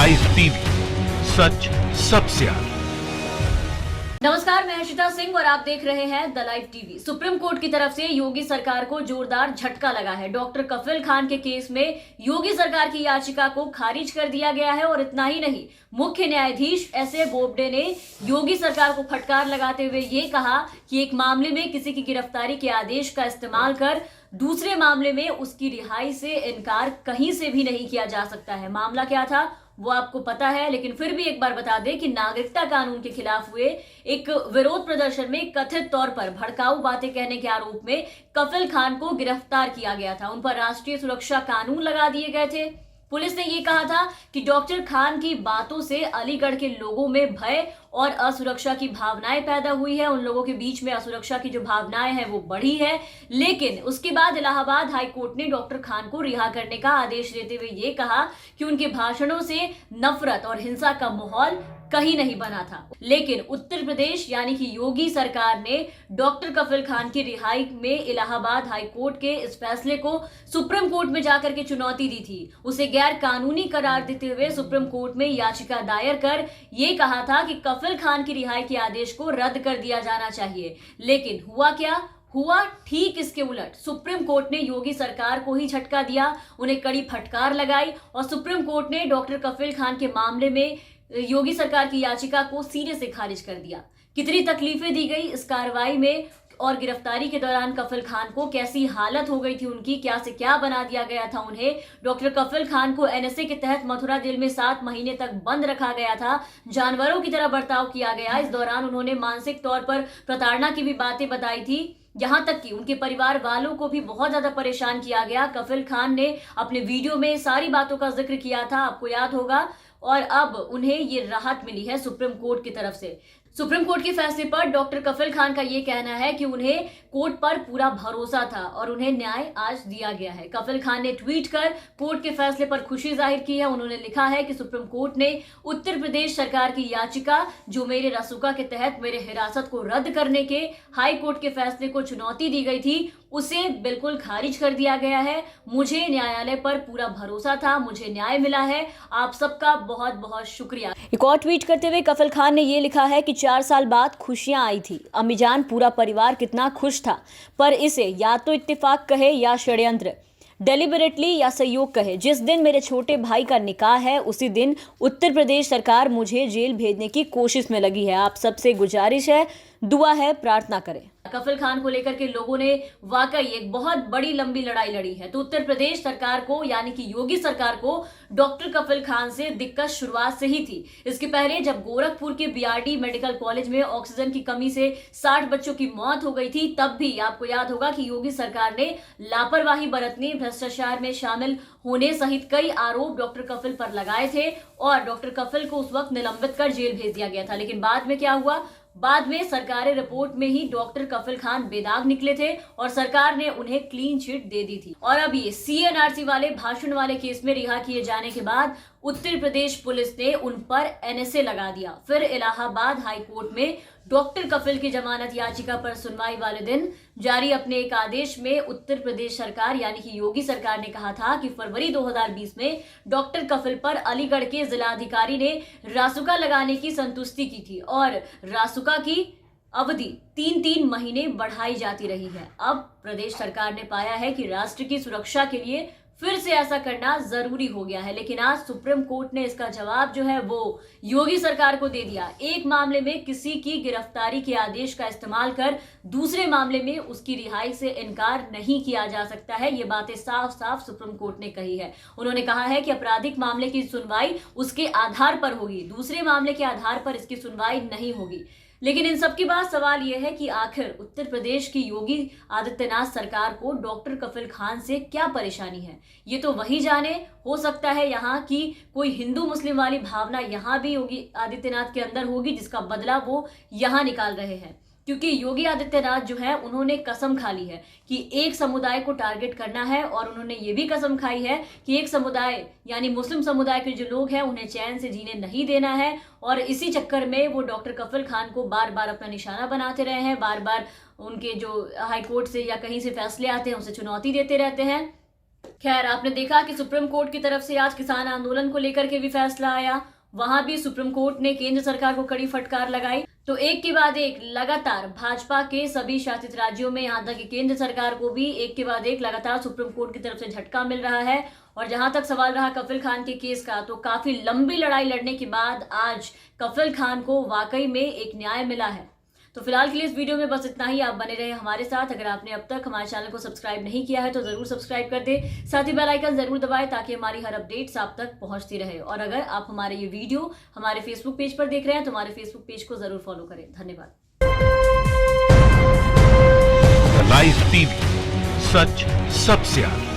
Live TV, सच सबसे आगे। नमस्कार, मैं हर्षिता सिंह और आप देख रहे हैं the live TV. Supreme court की तरफ से योगी सरकार को जोरदार झटका लगा है। डॉक्टर कफिल खान के केस में योगी सरकार की याचिका को खारिज कर दिया गया है और इतना ही नहीं, मुख्य न्यायाधीश एसए बोबडे ने योगी सरकार को फटकार लगाते हुए ये कहा कि एक मामले में किसी की गिरफ्तारी के आदेश का इस्तेमाल कर दूसरे मामले में उसकी रिहाई से इनकार कहीं से भी नहीं किया जा सकता है। मामला क्या था वो आपको पता है, लेकिन फिर भी एक बार बता दें कि नागरिकता कानून के खिलाफ हुए एक विरोध प्रदर्शन में कथित तौर पर भड़काऊ बातें कहने के आरोप में कफिल खान को गिरफ्तार किया गया था। उन पर राष्ट्रीय सुरक्षा कानून लगा दिए गए थे। पुलिस ने यह कहा था कि डॉक्टर खान की बातों से अलीगढ़ के लोगों में भय और असुरक्षा की भावनाएं पैदा हुई है। उन लोगों के बीच में असुरक्षा की जो भावनाएं हैं वो बढ़ी है। लेकिन उसके बाद इलाहाबाद हाई कोर्ट ने डॉक्टर खान को रिहा करने का आदेश देते हुए ये कहा कि उनके भाषणों से नफरत और हिंसा का माहौल कहीं नहीं बना था। लेकिन उत्तर प्रदेश यानी कि योगी सरकार ने डॉक्टर कफिल खान की रिहाई में इलाहाबाद हाई कोर्ट के इस फैसले को सुप्रीम कोर्ट में जाकर के चुनौती दी थी। उसे गैर कानूनी करार देते हुए सुप्रीम कोर्ट में याचिका दायर कर ये कहा था कि कफिल खान की रिहाई के आदेश को रद्द कर दिया जाना चाहिए। लेकिन हुआ क्या? हुआ ठीक इसके उलट। सुप्रीम कोर्ट ने योगी सरकार को ही झटका दिया, उन्हें कड़ी फटकार लगाई और सुप्रीम कोर्ट ने डॉक्टर कफिल खान के मामले में योगी सरकार की याचिका को सिरे से खारिज कर दिया। कितनी तकलीफें दी गई इस कार्रवाई में और गिरफ्तारी के दौरान कफिल खान को कैसी हालत हो गई थी उनकी, क्या से क्या बना दिया गया था उन्हें। डॉक्टर कफिल खान को एनएसए के तहत मथुरा जेल में 7 महीने तक बंद रखा गया था। जानवरों की तरह बर्ताव किया गया। इस दौरान उन्होंने मानसिक तौर पर प्रताड़ना की भी बातें बताई थी। यहां तक कि उनके परिवार वालों को भी बहुत ज्यादा परेशान किया गया। कफिल खान ने अपने वीडियो में सारी बातों का जिक्र किया था, आपको याद होगा। और अब उन्हें ये राहत मिली है सुप्रीम कोर्ट की तरफ से। सुप्रीम कोर्ट के फैसले पर डॉक्टर कफिल खान का ये कहना है कि उन्हें कोर्ट पर पूरा भरोसा था और उन्हें न्याय आज दिया गया है। कफिल खान ने ट्वीट कर कोर्ट के फैसले पर खुशी जाहिर की है। उन्होंने लिखा है कि सुप्रीम कोर्ट ने उत्तर प्रदेश सरकार की याचिका जो मेरे रासुका के तहत मेरे हिरासत को रद्द करने के हाई कोर्ट के फैसले को चुनौती दी गई थी, उसे बिल्कुल खारिज कर दिया गया है। मुझे न्यायालय पर पूरा भरोसा था, मुझे न्याय मिला है। आप सबका बहुत बहुत शुक्रिया। एक और ट्वीट करते हुए कफिल खान ने यह लिखा है कि 4 साल बाद खुशियां आई थी। अम्मीजान पूरा परिवार कितना खुश था, पर इसे या तो इत्तेफाक कहे या षड्यंत्र, डेलिबरेटली या सहयोग कहे। जिस दिन मेरे छोटे भाई का निकाह है उसी दिन उत्तर प्रदेश सरकार मुझे जेल भेजने की कोशिश में लगी है। आप सबसे गुजारिश है, दुआ है, प्रार्थना करें। कफिल खान को लेकर के लोगों ने वाकई एक बहुत बड़ी लंबी लड़ाई लड़ी है। तो उत्तर प्रदेश सरकार को यानी कि योगी सरकार को डॉक्टर कफिल खान से दिक्कत शुरुआत से ही थी। इसके पहले जब गोरखपुर के बीआरडी मेडिकल कॉलेज में ऑक्सीजन की कमी से 60 बच्चों की मौत हो गई थी, तब भी आपको याद होगा कि योगी सरकार ने लापरवाही बरतने, भ्रष्टाचार में शामिल होने सहित कई आरोप डॉक्टर कफिल पर लगाए थे और डॉक्टर कफिल को उस वक्त निलंबित कर जेल भेज दिया गया था। लेकिन बाद में क्या हुआ? बाद में सरकारी रिपोर्ट में ही डॉक्टर कफिल खान बेदाग निकले थे और सरकार ने उन्हें क्लीन चिट दे दी थी। और अब ये सीएनआरसी वाले भाषण वाले केस में रिहा किए जाने के बाद उत्तर प्रदेश पुलिस ने उन पर एनएसए लगा दिया। फिर इलाहाबाद हाई कोर्ट में डॉक्टर कफिल की जमानत याचिका पर सुनवाई वाले दिन जारी अपने एक आदेश में उत्तर प्रदेश सरकार यानी कि योगी सरकार ने कहा था कि फरवरी 2020 में डॉक्टर कफिल पर अलीगढ़ के जिलाधिकारी ने रासुका लगाने की संतुष्टि की थी और रासुका की अवधि 3-3 महीने बढ़ाई जाती रही है। अब प्रदेश सरकार ने पाया है कि राष्ट्र की सुरक्षा के लिए फिर से ऐसा करना जरूरी हो गया है। लेकिन आज सुप्रीम कोर्ट ने इसका जवाब जो है वो योगी सरकार को दे दिया। एक मामले में किसी की गिरफ्तारी के आदेश का इस्तेमाल कर दूसरे मामले में उसकी रिहाई से इनकार नहीं किया जा सकता है। ये बातें साफ साफ सुप्रीम कोर्ट ने कही है। उन्होंने कहा है कि आपराधिक मामले की सुनवाई उसके आधार पर होगी, दूसरे मामले के आधार पर इसकी सुनवाई नहीं होगी। लेकिन इन सब के बाद सवाल यह है कि आखिर उत्तर प्रदेश की योगी आदित्यनाथ सरकार को डॉक्टर कफिल खान से क्या परेशानी है, ये तो वही जाने। हो सकता है यहाँ की कोई हिंदू मुस्लिम वाली भावना यहाँ भी योगी आदित्यनाथ के अंदर होगी, जिसका बदला वो यहाँ निकाल रहे हैं। क्योंकि योगी आदित्यनाथ जो है उन्होंने कसम खा ली है कि एक समुदाय को टारगेट करना है और उन्होंने ये भी कसम खाई है कि एक समुदाय यानी मुस्लिम समुदाय के जो लोग हैं उन्हें चैन से जीने नहीं देना है। और इसी चक्कर में वो डॉक्टर कफिल खान को बार बार अपना निशाना बनाते रहे हैं, बार बार उनके जो हाई कोर्ट से या कहीं से फैसले आते हैं उसे चुनौती देते रहते हैं। खैर, आपने देखा कि सुप्रीम कोर्ट की तरफ से आज किसान आंदोलन को लेकर के भी फैसला आया। वहां भी सुप्रीम कोर्ट ने केंद्र सरकार को कड़ी फटकार लगाई। तो एक के बाद एक लगातार भाजपा के सभी शासित राज्यों में, यहां तक कि केंद्र सरकार को भी एक के बाद एक लगातार सुप्रीम कोर्ट की तरफ से झटका मिल रहा है। और जहां तक सवाल रहा कफिल खान के केस का, तो काफी लंबी लड़ाई लड़ने के बाद आज कफिल खान को वाकई में एक न्याय मिला है। तो फिलहाल के लिए इस वीडियो में बस इतना ही। आप बने रहे हमारे साथ। अगर आपने अब तक हमारे चैनल को सब्सक्राइब नहीं किया है तो जरूर सब्सक्राइब कर दे, साथ ही बेल आइकन जरूर दबाएं ताकि हमारी हर अपडेट्स आप तक पहुंचती रहे। और अगर आप हमारे ये वीडियो हमारे फेसबुक पेज पर देख रहे हैं तो हमारे फेसबुक पेज को जरूर फॉलो करें। धन्यवाद। लाइव टीवी, सच सबसे आगे।